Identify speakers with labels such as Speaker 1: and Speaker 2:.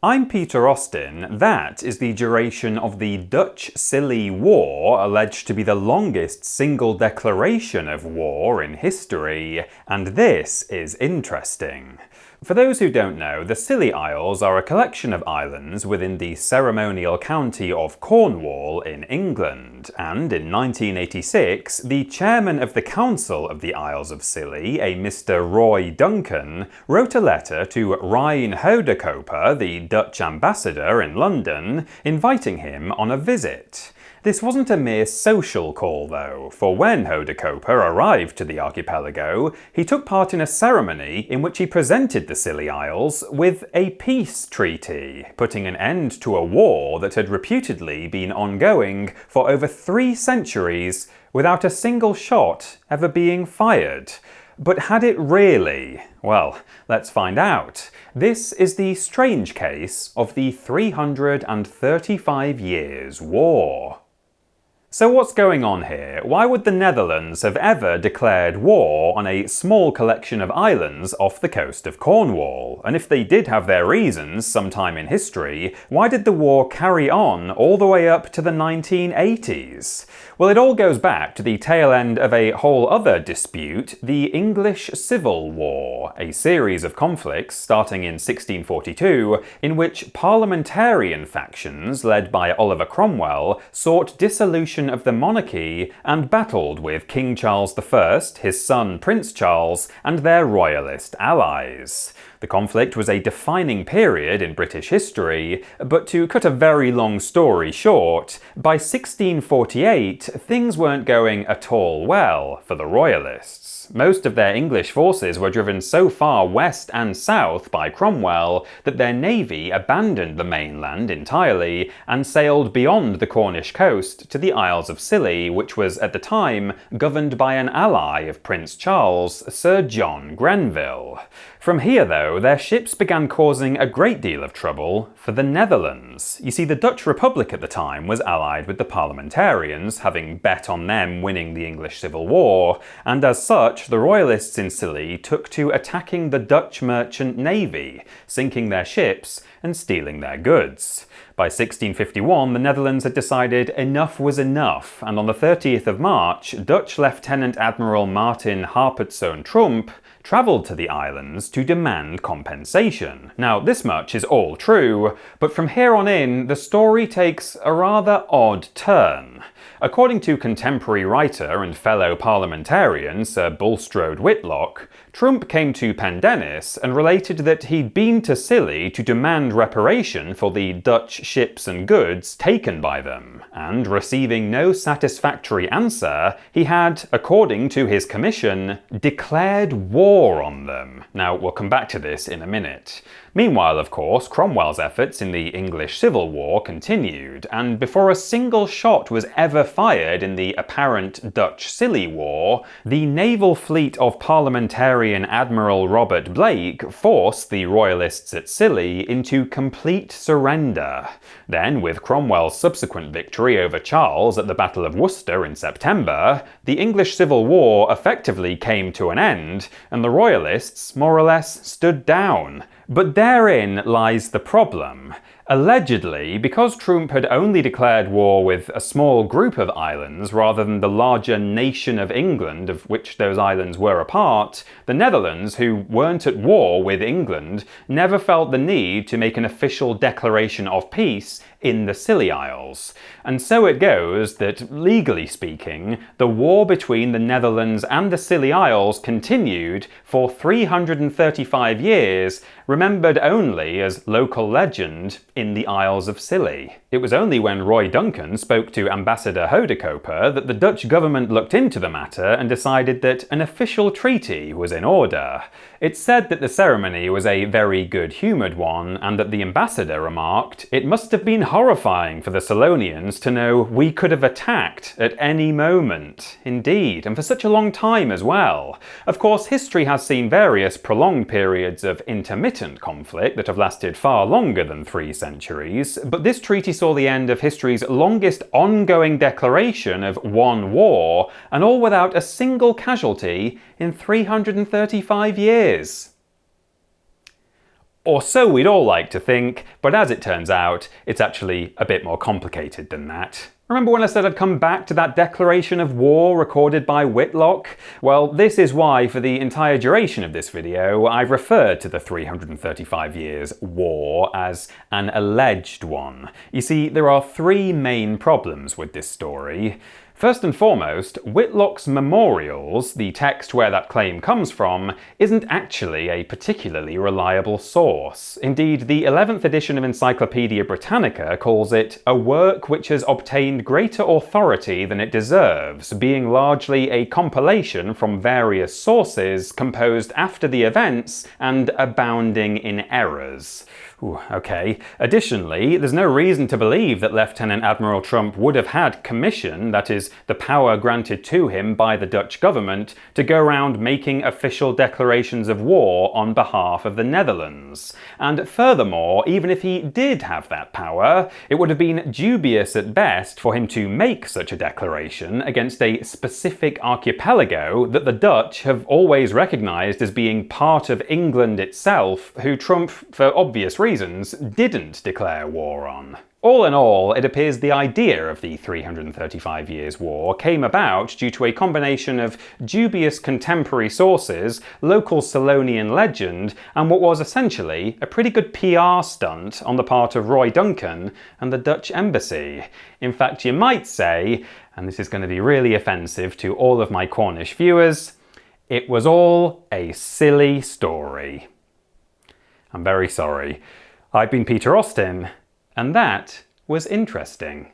Speaker 1: I'm Peter Austin. That is the duration of the Dutch Scilly War, alleged to be the longest single declaration of war in history, and this is interesting. For those who don't know, the Scilly Isles are a collection of islands within the ceremonial county of Cornwall in England, and in 1986, the chairman of the Council of the Isles of Scilly, a Mr. Roy Duncan, wrote a letter to Rijn Houdekoper, the Dutch ambassador in London, inviting him on a visit. This wasn't a mere social call though, for when Houdekoper arrived to the archipelago, he took part in a ceremony in which he presented the Scilly Isles with a peace treaty, putting an end to a war that had reputedly been ongoing for over 3 centuries without a single shot ever being fired. But had it really? Well, let's find out. This is the strange case of the 335 Years' War. So what's going on here? Why would the Netherlands have ever declared war on a small collection of islands off the coast of Cornwall? And if they did have their reasons sometime in history, why did the war carry on all the way up to the 1980s? Well, it all goes back to the tail end of a whole other dispute, the English Civil War, a series of conflicts starting in 1642 in which parliamentarian factions led by Oliver Cromwell sought dissolution of the monarchy and battled with King Charles I, his son Prince Charles, and their royalist allies. The conflict was a defining period in British history, but to cut a very long story short, by 1648 things weren't going at all well for the royalists. Most of their English forces were driven so far west and south by Cromwell that their navy abandoned the mainland entirely and sailed beyond the Cornish coast to the Isles of Scilly, which was at the time governed by an ally of Prince Charles, Sir John Grenville. From here, though, their ships began causing a great deal of trouble for the Netherlands. You see, the Dutch Republic at the time was allied with the parliamentarians, having bet on them winning the English Civil War, and as such, the royalists in Scilly took to attacking the Dutch merchant navy, sinking their ships and stealing their goods. By 1651, the Netherlands had decided enough was enough, and on the 30th of March, Dutch Lieutenant Admiral Martin Harpertzoon Tromp travelled to the islands to demand compensation. Now, this much is all true, but from here on in, the story takes a rather odd turn. According to contemporary writer and fellow parliamentarian Sir Bulstrode Whitlock, Tromp came to Pendennis and related that he'd been to Scilly to demand reparation for the Dutch ships and goods taken by them, and receiving no satisfactory answer, he had, according to his commission, declared war on them. Now, we'll come back to this in a minute. Meanwhile, of course, Cromwell's efforts in the English Civil War continued, and before a single shot was ever fired in the apparent Dutch Scilly War, the naval fleet of parliamentarian Admiral Robert Blake forced the royalists at Scilly into complete surrender. Then, with Cromwell's subsequent victory over Charles at the Battle of Worcester in September, the English Civil War effectively came to an end, and the royalists more or less stood down. But therein lies the problem. Allegedly, because Tromp had only declared war with a small group of islands rather than the larger nation of England of which those islands were a part, the Netherlands, who weren't at war with England, never felt the need to make an official declaration of peace in the Scilly Isles. And so it goes that, legally speaking, the war between the Netherlands and the Scilly Isles continued for 335 years, remembered only as local legend in the Isles of Scilly. It was only when Roy Duncan spoke to Ambassador Houdekoper that the Dutch government looked into the matter and decided that an official treaty was in order. It's said that the ceremony was a very good-humoured one, and that the ambassador remarked, "It must have been horrifying for the Scillonians to know we could have attacked at any moment." Indeed, and for such a long time as well. Of course, history has seen various prolonged periods of intermittent conflict that have lasted far longer than 3 centuries, but this treaty saw the end of history's longest ongoing declaration of one war, and all without a single casualty in 335 years. Or so we'd all like to think, but as it turns out, it's actually a bit more complicated than that. Remember when I said I'd come back to that declaration of war recorded by Whitlock? Well, this is why for the entire duration of this video, I've referred to the 335 years war as an alleged one. You see, there are three main problems with this story. First and foremost, Whitlock's memorials, the text where that claim comes from, isn't actually a particularly reliable source. Indeed, the 11th edition of Encyclopaedia Britannica calls it a work which has obtained greater authority than it deserves, being largely a compilation from various sources composed after the events and abounding in errors. Ooh, okay. Additionally, there's no reason to believe that Lieutenant Admiral Trump would have had commission, that is, the power granted to him by the Dutch government, to go around making official declarations of war on behalf of the Netherlands. And furthermore, even if he did have that power, it would have been dubious at best for him to make such a declaration against a specific archipelago that the Dutch have always recognised as being part of England itself, who Trump, for obvious reasons, didn't declare war on. All in all, it appears the idea of the 335 Years' War came about due to a combination of dubious contemporary sources, local Solonian legend, and what was essentially a pretty good PR stunt on the part of Roy Duncan and the Dutch embassy. In fact, you might say, and this is going to be really offensive to all of my Cornish viewers, it was all a silly story. I'm very sorry. I've been Peter Austin, and that was interesting.